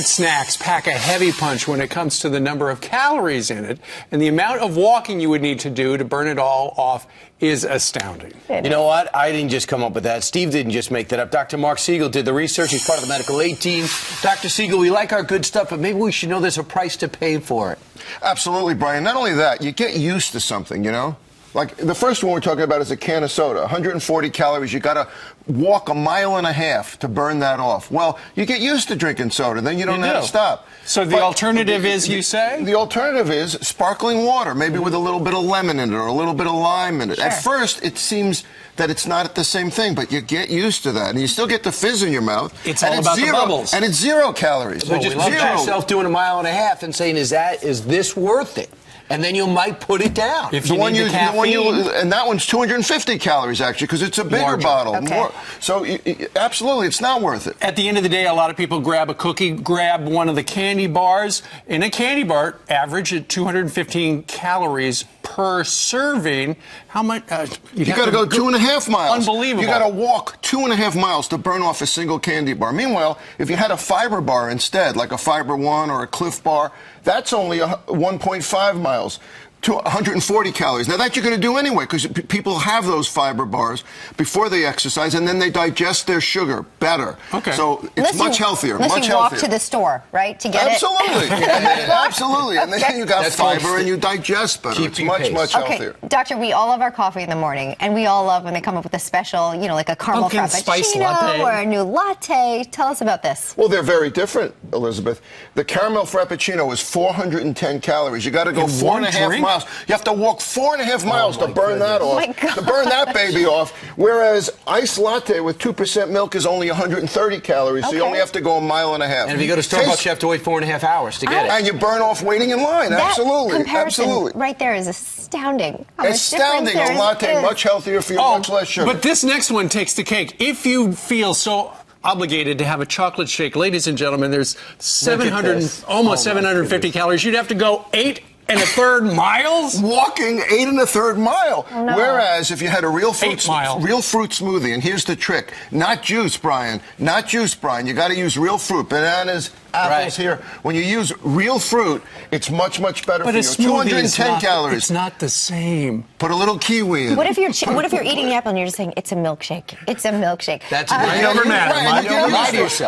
Snacks pack a heavy punch when it comes to the number of calories in it, and the amount of walking you would need to do to burn it all off is astounding. You know what? I didn't just come up with that. Steve didn't just make that up. Dr. Mark Siegel did the research. He's part of the medical aid team. Dr. Siegel, we like our good stuff, but maybe we should know there's a price to pay for it. Absolutely, Brian. Not only that, you get used to something, you know? Like the first one we're talking about is a can of soda, 140 calories. You got to walk 1.5 miles to burn that off. Well, you get used to drinking soda, then you don't know how to stop. So the alternative is, you say? The alternative is sparkling water, maybe with a little bit of lemon in it or a little bit of lime in it. Sure. At first, it seems that it's not the same thing, but you get used to that, and you still get the fizz in your mouth. It's all about the bubbles. And it's 0 calories. So just picture yourself doing 1.5 miles and saying, is this worth it? And then you might put it down. If you need the caffeine. And that one's 250 calories, actually, because it's a bigger bottle. Okay. So, absolutely, it's not worth it. At the end of the day, a lot of people grab a cookie, grab one of the candy bars. In a candy bar, average at 215 calories per serving. How much? You got to go 2.5 miles. Unbelievable. You got to walk 2.5 miles to burn off a single candy bar. Meanwhile, if you had a fiber bar instead, like a Fiber One or a Cliff Bar, that's only 1.5 miles. To 140 calories. Now, that you're going to do anyway, because people have those fiber bars before they exercise, and then they digest their sugar better. Okay. So it's much healthier. Unless you walk to the store, right, to get Absolutely. it? Absolutely. And then you got That's fiber and you digest better. It's much healthier. Okay, Doctor, we all love our coffee in the morning, and we all love when they come up with a special, you know, like a caramel Pumpkin spice latte. frappuccino or a new latte. Tell us about this. Well, they're very different, Elizabeth. The caramel frappuccino is 410 calories. You got to go In 4.5 miles. You have to walk 4.5 miles to burn that off. To burn that baby off. Whereas iced latte with 2% milk is only 130 calories, so you only have to go 1.5 miles. And if you go to Starbucks, you have to wait 4.5 hours to get it. And you burn off waiting in line. That Absolutely. comparison Absolutely. right there is astounding. Astounding. A latte much healthier for you, much less sugar. But this next one takes the cake. If you feel so obligated to have a chocolate shake, ladies and gentlemen, there's almost 750 calories. You'd have to go 8 1/3 miles? Walking 8 1/3 mile. Oh, no. Whereas if you had a real fruit smoothie, and here's the trick. Not juice, Brian. Not juice, Brian. You got to use real fruit. Bananas, apples here. When you use real fruit, it's much better for you. 210 calories. It's not the same. Put a little kiwi in. What if you're eating the apple and you're just saying it's a milkshake? It's a milkshake. That's right.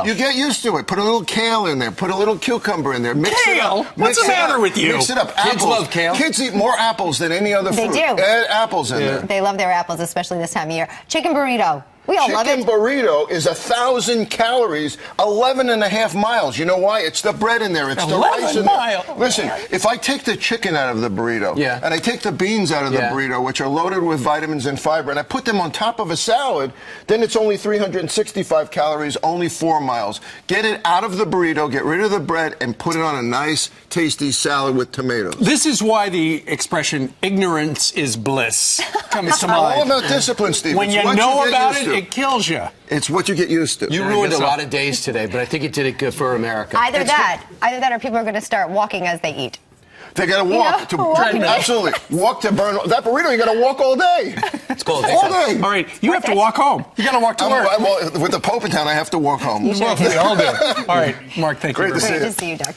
You get used to it. Put a little kale in there. Put a little cucumber in there. Mix it up. What's the matter with you? Mix it up. Kids love kale. Kids eat more apples than any other fruit. They do. Add apples in there. They love their apples, especially this time of year. Chicken burrito. We all love it. Chicken burrito is 1,000 calories, 11.5 miles. You know why? It's the bread in there. It's the rice in there. Listen, if I take the chicken out of the burrito, and I take the beans out of the burrito, which are loaded with vitamins and fiber, and I put them on top of a salad, then it's only 365 calories, only 4 miles. Get it out of the burrito, get rid of the bread, and put it on a nice, tasty salad with tomatoes. This is why the expression "ignorance is bliss" comes to mind. It's all about discipline, Steve. When you know about it, it kills you. It's what you get used to. You ruined a lot of days today, but I think you did it good for America. Either that, or people are going to start walking as they eat. They got to walk absolutely walk to burn that burrito. You got to walk all day. It's called all day. All right, you have to walk home. You got to walk to work. With the Pope in town, I have to walk home. Well, we all do. All right, Mark, thank you. Great to see you. Great to see you, Doctor.